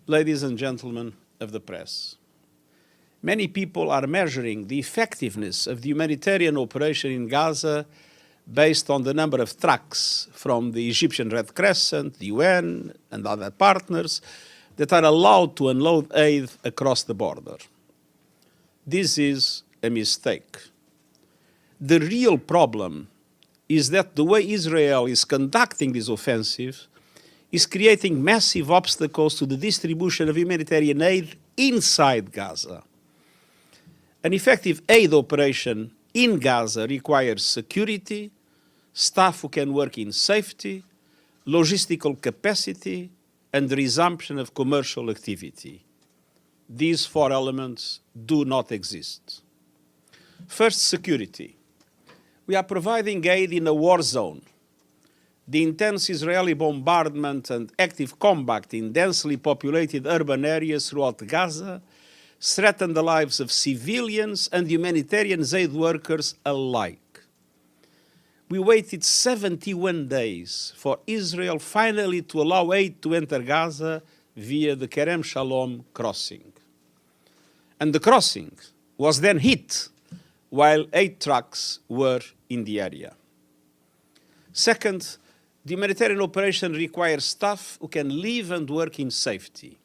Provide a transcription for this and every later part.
Ladies and gentlemen of the press, many people are measuring the effectiveness of the humanitarian operation in Gaza based on the number of trucks from the Egyptian Red Crescent, the UN, and other partners that are allowed to unload aid across the border. This is a mistake. The real problem is that the way Israel is conducting this offensive is creating massive obstacles to the distribution of humanitarian aid inside Gaza. An effective aid operation in Gaza requires security, staff who can work in safety, logistical capacity, and the resumption of commercial activity. These four elements do not exist. First, security. We are providing aid in a war zone. The intense Israeli bombardment and active combat in densely populated urban areas throughout Gaza threaten the lives of civilians and humanitarian aid workers alike. We waited 71 days for Israel finally to allow aid to enter Gaza via the Kerem Shalom crossing. And the crossing was then hit while 8 trucks were in the area. Second, the humanitarian operation requires staff who can live and work in safety.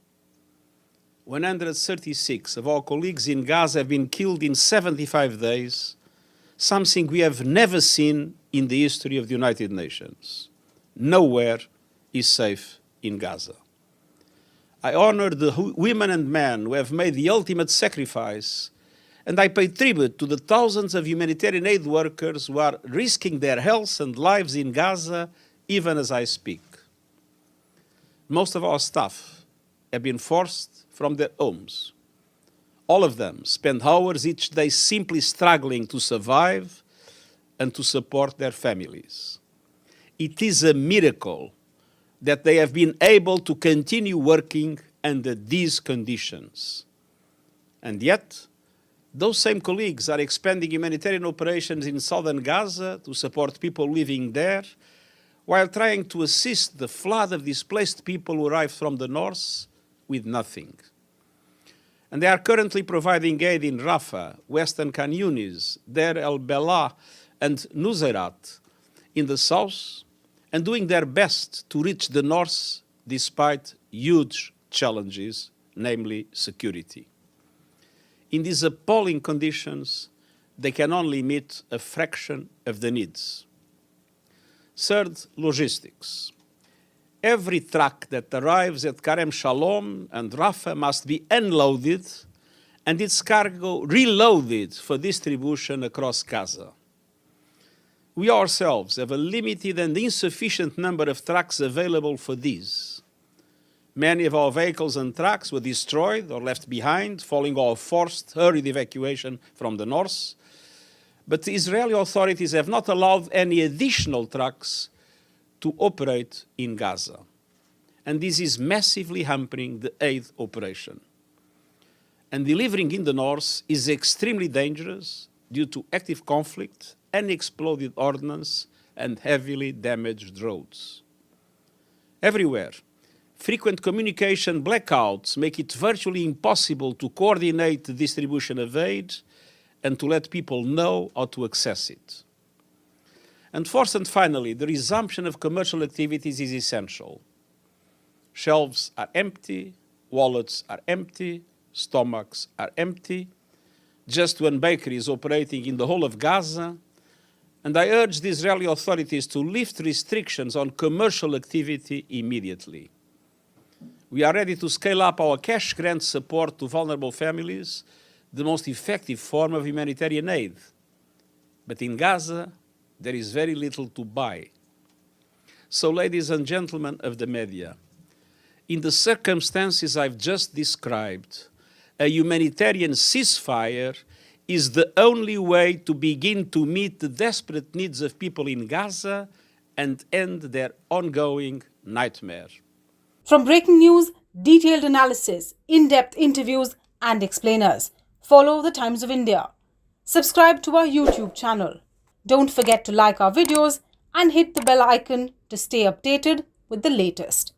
136 of our colleagues in Gaza have been killed in 75 days, something we have never seen in the history of the United Nations. Nowhere is safe in Gaza. I honor the women and men who have made the ultimate sacrifice, and I pay tribute to the thousands of humanitarian aid workers who are risking their health and lives in Gaza even as I speak. Most of our staff have been forced from their homes. All of them spend hours each day simply struggling to survive and to support their families. It is a miracle that they have been able to continue working under these conditions. And yet, those same colleagues are expanding humanitarian operations in southern Gaza to support people living there, while trying to assist the flood of displaced people who arrived from the north with nothing. And they are currently providing aid in Rafah, Western Khan Yunis, Deir el-Belah, and Nuseirat in the south, and doing their best to reach the north despite huge challenges, namely security. In these appalling conditions, they can only meet a fraction of the needs. Third, logistics. Every truck that arrives at Kerem Shalom and Rafah must be unloaded and its cargo reloaded for distribution across Gaza. We ourselves have a limited and insufficient number of trucks available for this. Many of our vehicles and trucks were destroyed or left behind following our forced, hurried evacuation from the north. But the Israeli authorities have not allowed any additional trucks to operate in Gaza. And this is massively hampering the aid operation. And delivering in the north is extremely dangerous due to active conflict, unexploded ordnance, and heavily damaged roads. Everywhere, frequent communication blackouts make it virtually impossible to coordinate the distribution of aid and to let people know how to access it. And fourth and finally, the resumption of commercial activities is essential. Shelves are empty, wallets are empty, stomachs are empty. Just one bakery is operating in the whole of Gaza, and I urge the Israeli authorities to lift restrictions on commercial activity immediately. We are ready to scale up our cash grant support to vulnerable families, the most effective form of humanitarian aid. But in Gaza, there is very little to buy. So, ladies and gentlemen of the media, in the circumstances I've just described, a humanitarian ceasefire is the only way to begin to meet the desperate needs of people in Gaza and end their ongoing nightmare. From breaking news, detailed analysis, in-depth interviews, and explainers, follow the Times of India. Subscribe to our YouTube channel. Don't forget to like our videos and hit the bell icon to stay updated with the latest.